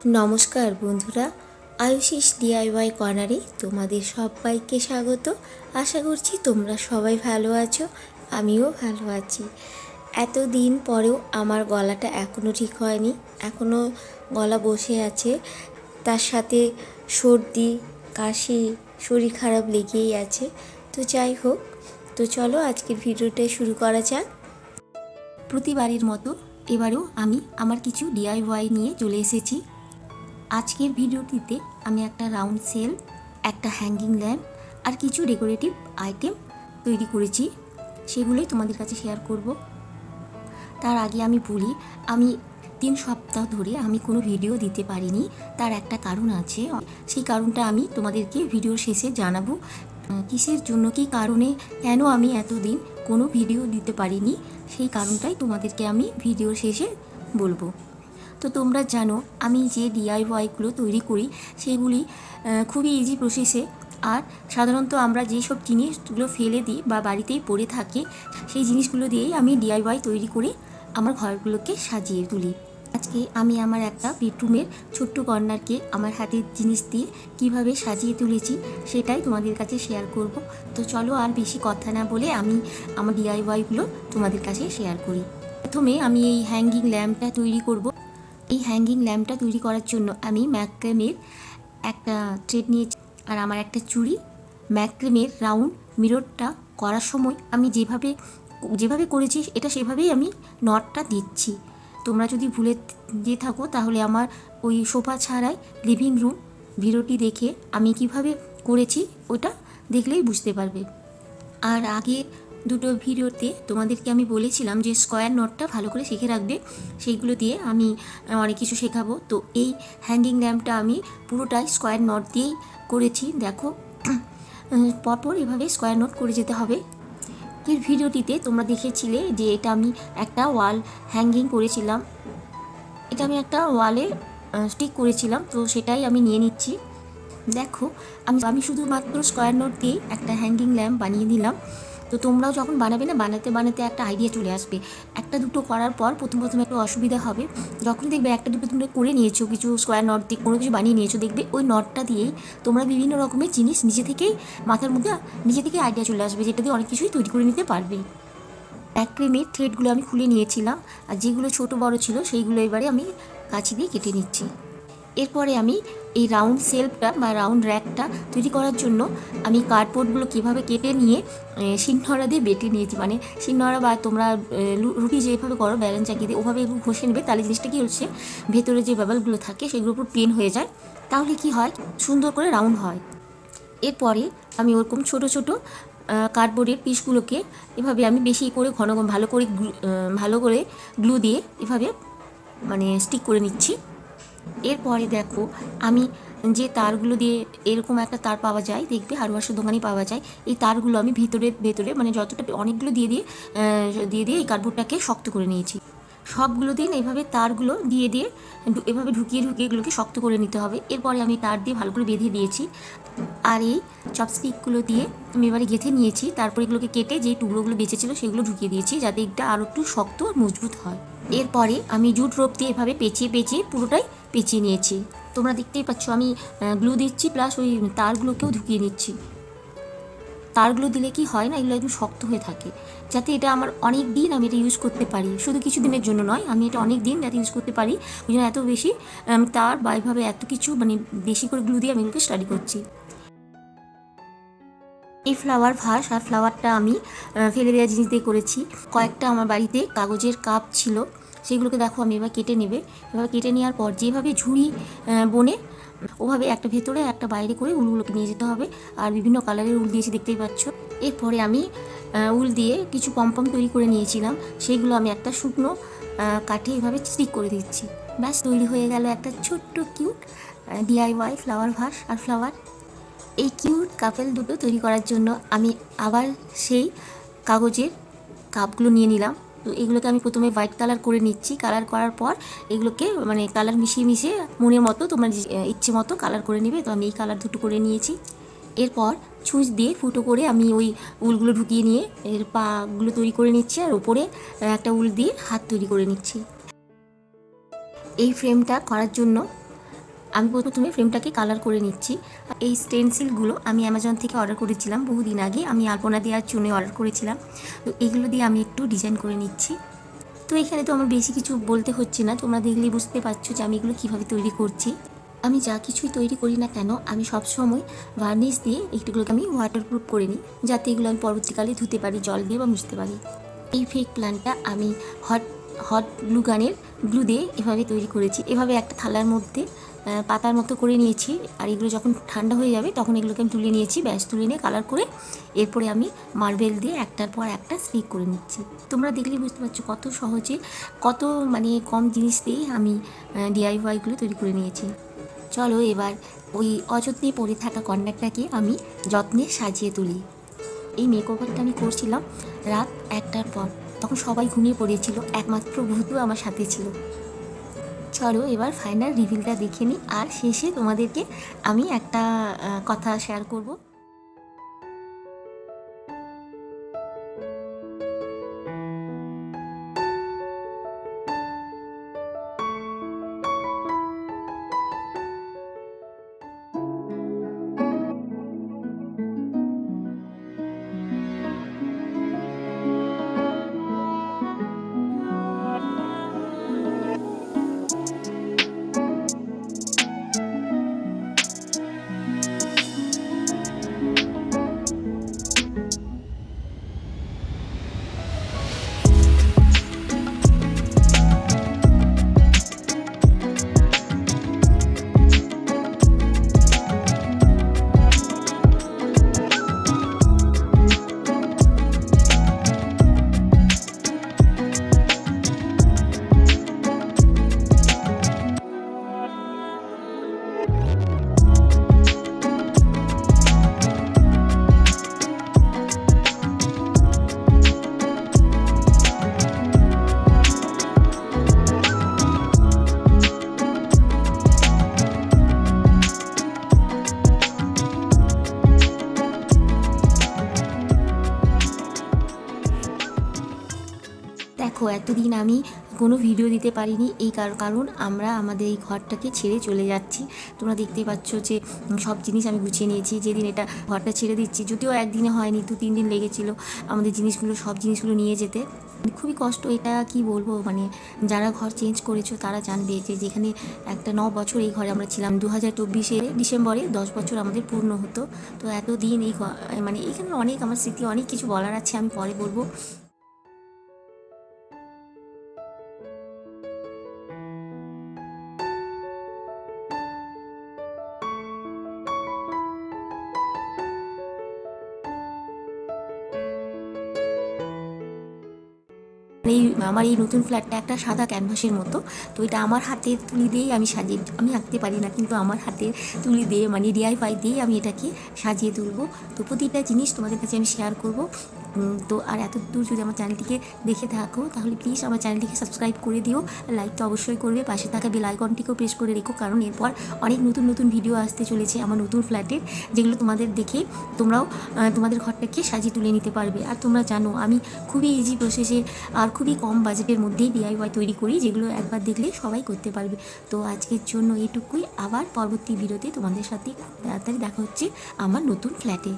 নমস্কার বন্ধুরা, আয়ুষিস ডিআইওয়াই কর্নারে তোমাদের সবাইকে স্বাগত। আশা করছি তোমরা সবাই ভালো আছো, আমিও ভালো আছি। এতদিন পরেও আমার গলাটা এখনও ঠিক হয়নি, এখনও গলা বসে আছে, তার সাথে সর্দি কাশি শরীর খারাপ লেগেই আছে। তো যাই হোক, তো চলো আজকের ভিডিওটা শুরু করা যাক। প্রতিবারের মতো এবারেও আমি আমার কিছু ডিআইওয়াই নিয়ে চলে এসেছি। আজকের ভিডিওটিতে আমি একটা রাউন্ড সেল, একটা হ্যাঙ্গিং ল্যাম্প আর কিছু ডেকোরেটিভ আইটেম তৈরি করেছি, সেগুলোই তোমাদের কাছে শেয়ার করব। তার আগে আমি বলি, আমি 3 সপ্তাহ ধরে আমি কোনো ভিডিও দিতে পারিনি। তার একটা কারণ আছে, সেই কারণটা আমি তোমাদেরকে ভিডিওর শেষে জানাবো। কিসের জন্য, কী কারণে, কেন আমি এতদিন কোনো ভিডিও দিতে পারিনি, সেই কারণটাই তোমাদেরকে আমি ভিডিওর শেষে বলবো। তো তোমরা জানো আমি যে ডিআইওয়াইগুলো তৈরি করি সেগুলি খুবই ইজি প্রসেসে, আর সাধারণত আমরা যেসব জিনিসগুলো ফেলে দিই বা বাড়িতেই পড়ে থাকে সেই জিনিসগুলো দিয়েই আমি ডিআইওয়াই তৈরি করে আমার ঘরগুলোকে সাজিয়ে তুলি। আজকে আমি আমার একটা বেডরুমের ছোট্ট কর্নারকে আমার হাতের জিনিস দিয়ে কিভাবে সাজিয়ে তুলেছি সেটাই তোমাদের কাছে শেয়ার করব। তো চলো আর বেশি কথা না বলে আমি আমার ডিআইওয়াইগুলো তোমাদের কাছে শেয়ার করি। প্রথমে আমি এই হ্যাঙ্গিং ল্যাম্পটা তৈরি করব। এই হ্যাঙ্গিং ল্যাম্পটা তৈরি করার জন্য আমি ম্যাক্রামের একটা থ্রেড নিয়েছি, আর আমার একটা চুড়ি। ম্যাক্রামের রাউন্ড মিররটা করার সময় আমি যেভাবে করেছি এটা সেভাবেই আমি নটটা দিচ্ছি। তোমরা যদি ভুলে দিয়ে থাকো তাহলে আমার ওই সোফা ছাড়াই লিভিং রুম ভিডিওটি দেখে আমি কিভাবে করেছি ওটা দেখলেই বুঝতে পারবে। আর আগে দুটো ভিডিওতে তোমাদেরকে আমি বলেছিলাম যে স্কোয়ার নটটা ভালো করে শিখে রাখবে, সেইগুলো দিয়ে আমি অনেক কিছু শেখাবো। তো এই হ্যাঙ্গিং ল্যাম্পটা আমি পুরোটাই স্কোয়ার নট দিয়েই করেছি। দেখো, পরপর এভাবে স্কোয়ার নট করে যেতে হবে। এর ভিডিওটিতে তোমরা দেখেছিলে যে এটা আমি একটা ওয়াল হ্যাঙ্গিং করেছিলাম, এটা আমি একটা ওয়ালে স্টিক করেছিলাম, তো সেটাই আমি নিয়ে নিচ্ছি। দেখো, আমি শুধুমাত্র স্কোয়ার নোট দিয়ে একটা হ্যাঙ্গিং ল্যাম্প বানিয়ে নিলাম। তো তোমরাও যখন বানাবে না, বানাতে বানাতে একটা আইডিয়া চলে আসবে। একটা দুটো করার পর প্রথম একটু অসুবিধা হবে। যখন দেখবে একটা দুটো তোমরা করে নিয়েছো, কিছু স্কোয়ার নট দিয়ে কোনো কিছু বানিয়ে নিয়েছো, দেখবে ওই নটটা দিয়েই তোমরা বিভিন্ন রকমের জিনিস মাথার মধ্যে নিজে থেকে আইডিয়া চলে আসবে, যেটা দিয়ে অনেক কিছুই তৈরি করে নিতে পারবে। ম্যাক্রামের থ্রেডগুলো আমি খুলে নিয়েছিলাম, আর যেগুলো ছোটো বড় ছিল সেইগুলো এবারে আমি কাঁচি দিয়ে কেটে নিচ্ছি। এরপরে আমি এই রাউন্ড শেলফটা বা রাউন্ড র্যাকটা তৈরি করার জন্য আমি কার্ডবোর্ডগুলো কীভাবে কেটে নিয়ে শিলনোড়া দিয়ে বেটে নিয়েছি। মানে শিলনোড়া বা তোমরা রুটি যেভাবে করো ব্যালেন্স চাকিয়ে দিয়ে ওভাবে একটু ঘষে নেবে, তাহলে জিনিসটা কী হচ্ছে, ভেতরে যে বাবলগুলো থাকে সেগুলো পুরো প্লেন হয়ে যায়, তাহলে কি হয়, সুন্দর করে রাউন্ড হয়। এরপরে আমি ওরকম ছোটো ছোটো কার্ডবোর্ডের পিসগুলোকে এভাবে আমি বেশি করে ঘন ভালো করে গ্লু দিয়ে এভাবে মানে স্টিক করে নিচ্ছি। এরপরে দেখো, আমি যে তারগুলো দিয়ে এরকম একটা তার পাওয়া যায়, দেখবে হারওয়ার্সের দোকানে পাওয়া যায়, এই তারগুলো আমি ভেতরে মানে যতটা অনেকগুলো দিয়ে দিয়ে এই কার্ডবোর্ডটাকে শক্ত করে নিয়েছি। সবগুলো দিন এভাবে তারগুলো দিয়ে এভাবে ঢুকিয়ে এগুলোকে শক্ত করে নিতে হবে। এরপরে আমি তার দিয়ে ভালো করে বেঁধে দিয়েছি, আর এই চপস্টিকগুলো দিয়ে আমি এবারে গেঁথে নিয়েছি। তারপর এগুলোকে কেটে যে টুকরোগুলো বেঁচেছিলো সেগুলো ঢুকিয়ে দিয়েছি, যাতে এটা আরও একটু শক্ত আর মজবুত হয়। এরপরে আমি জুট রোপ দিয়ে এভাবে পেঁচিয়ে পুরোটাই পেঁচিয়ে নিয়েছি। তোমরা দেখতেই পাচ্ছ আমি গ্লু দিচ্ছি, প্লাস ওই তারগুলোকেও ঢুকিয়ে নিচ্ছি। তারগুলো দিলে কি হয় না, এগুলো একদম শক্ত হয়ে থাকে, যাতে এটা আমার অনেক দিন আমি এটা ইউজ করতে পারি, শুধু কিছু দিনের জন্য নয়, আমি এটা অনেক দিন যাতে ইউজ করতে পারি। ওই জন্য এত বেশি তার বা এভাবে এত কিছু মানে বেশি করে গ্লু দিয়ে আমি এগুলোকে স্টাডি করছি। এই ফ্লাওয়ার ভাস আর ফ্লাওয়ারটা আমি ফেলে দেওয়া জিনিস দিয়ে করেছি। কয়েকটা আমার বাড়িতে কাগজের কাপ ছিল, সেগুলোকে দেখো আমি এবার কেটে নেওয়ার পর যেভাবে ঝুড়ি বনে ওভাবে একটা ভেতরে একটা বাইরে করে উলগুলোকে নিয়ে যেতে হবে। আর বিভিন্ন কালারের উল দিয়েছি, দেখতেই পাচ্ছ। এরপরে আমি উল দিয়ে কিছু পম্পম তৈরি করে নিয়েছিলাম, সেইগুলো আমি একটা শুকনো কাঠে এভাবে স্টিক করে দিচ্ছি। ব্যাস তৈরি হয়ে গেল একটা ছোট্ট কিউট ডিআইওয়াই ফ্লাওয়ার ভাস আর ফ্লাওয়ার। এই কিউট কাপেল দুটো তৈরি করার জন্য আমি আবার সেই কাগজের কাপগুলো নিয়ে নিলাম। তো এগুলোকে আমি প্রথমে হোয়াইট কালার করে নিচ্ছি। কালার করার পর এগুলোকে মানে কালার মিশিয়ে মনের মতো তোমার ইচ্ছে মতো কালার করে নেবে। তো আমি এই কালার দুটো করে নিয়েছি। এরপর ছুঁচ দিয়ে ফুটো করে আমি ওই উলগুলো ঢুকিয়ে নিয়ে এর পাগুলো তৈরি করে নিচ্ছি, আর ওপরে একটা উল দিয়ে হাত তৈরি করে নিচ্ছি। এই ফ্রেমটা করার জন্য আমি প্রথমে ফ্রেমটাকে কালার করে নিচ্ছি। এই স্টেনসিলগুলো আমি অ্যামাজন থেকে অর্ডার করেছিলাম বহুদিন আগে। আমি আলপনা দেওয়ার চুনে অর্ডার করেছিলাম। তো এগুলো দিয়ে আমি একটু ডিজাইন করে নিচ্ছি। তো এখানে তো আমার বেশি কিছু বলতে হচ্ছে না, তোমরা দেখলেই বুঝতে পারছো যে আমি এগুলো কীভাবে তৈরি করছি। আমি যা কিছুই তৈরি করি না কেন আমি সবসময় ভার্নিশ দিয়ে একটুগুলোকে আমি ওয়াটারপ্রুফ করে নিই, যাতে এগুলো আমি পরবর্তীকালে ধুতে পারি জল দিয়ে বা মুছতে পারি। এই ফেক প্ল্যান্টটা আমি হট গ্লু গানের গ্লু দিয়ে এভাবে তৈরি করেছি। এভাবে একটা থালার মধ্যে পাতার মতো করে নিয়েছি, আর এগুলো যখন ঠান্ডা হয়ে যাবে তখন এগুলোকে আমি তুলে নিয়েছি। ব্যাস তুলে নিয়ে কালার করে এরপরে আমি মার্বেল দিয়ে একটার পর একটা স্টিক করে নিচ্ছি। তোমরা দেখলেই বুঝতে পারছো কত সহজে, কত মানে কম জিনিস দিয়েই আমি ডিআইওয়াইগুলো তৈরি করে নিয়েছি। চলো এবার ওই অযত্নে পড়ে থাকা কর্নারটাকে আমি যত্নে সাজিয়ে তুলি। এই মেকওভারটা আমি করছিলাম রাত 1টার পর, তখন সবাই ঘুমিয়ে পড়েছিল, একমাত্র ভূতু আমার সাথে ছিল। চলো এবার ফাইনাল রিভিলটা দেখে নিই, আর শেষে তোমাদেরকে আমি একটা কথা শেয়ার করব। দেখো এতদিন আমি কোনো ভিডিও দিতে পারিনি, এই কারণ আমরা আমাদের এই ঘরটাকে ছেড়ে চলে যাচ্ছি। তোমরা দেখতেই পাচ্ছ যে সব জিনিস আমি গুছিয়ে নিয়েছি। যেদিন এটা ঘরটা ছেড়ে দিচ্ছি, যদিও একদিনে হয়নি, 2-3 দিন লেগেছিলো আমাদের সব জিনিসগুলো নিয়ে যেতে। খুবই কষ্ট, এটা কি বলবো, মানে যারা ঘর চেঞ্জ করেছো তারা জানবে যে যেখানে একটা 9 বছর এই ঘরে আমরা ছিলাম, 2024 ডিসেম্বরে 10 বছর আমাদের পূর্ণ হতো। তো এতদিন এই মানে এখানে অনেক আমার স্মৃতি, অনেক কিছু বলার আছে, আমি পরে বলবো। আমার এই নতুন ফ্ল্যাটটা একটা সাদা ক্যানভাসের মতো। তো এটা আমার হাতের তুলি দিয়েই আমি সাজিয়ে, আমি আঁকতে পারি না, কিন্তু আমার হাতের তুলি দিয়ে মানে ডিআইওয়াই দিয়েই আমি এটাকে সাজিয়ে তুলবো। তো প্রতিটা জিনিস তোমাদের কাছে আমি শেয়ার করব। তো আর এত দূর যদি আমার চ্যানেলটিকে দেখে থাকো তাহলে প্লিজ আমার চ্যানেলটিকে সাবস্ক্রাইব করে দিও, লাইকটা অবশ্যই করবে, পাশে থাকা বেল আইকনটিকেও প্রেস করে রেখো, কারণ এরপর অনেক নতুন নতুন ভিডিও আসতে চলেছে আমার নতুন ফ্ল্যাটের, যেগুলো তোমাদের দেখে তোমরাও তোমাদের ঘরটাকে সাজিয়ে তুলে নিতে পারবে। আর তোমরা জানো আমি খুবই ইজি প্রসেসে আর খুবই কম বাজেটের মধ্যেই ডিআইওয়াই তৈরি করি, যেগুলো একবার দেখলে সবাই করতে পারবে। তো আজকের জন্য এটুকুই, আবার পরবর্তী ভিডিওতে তোমাদের সাথে খুব তাড়াতাড়ি দেখা হচ্ছে আমার নতুন ফ্ল্যাটে।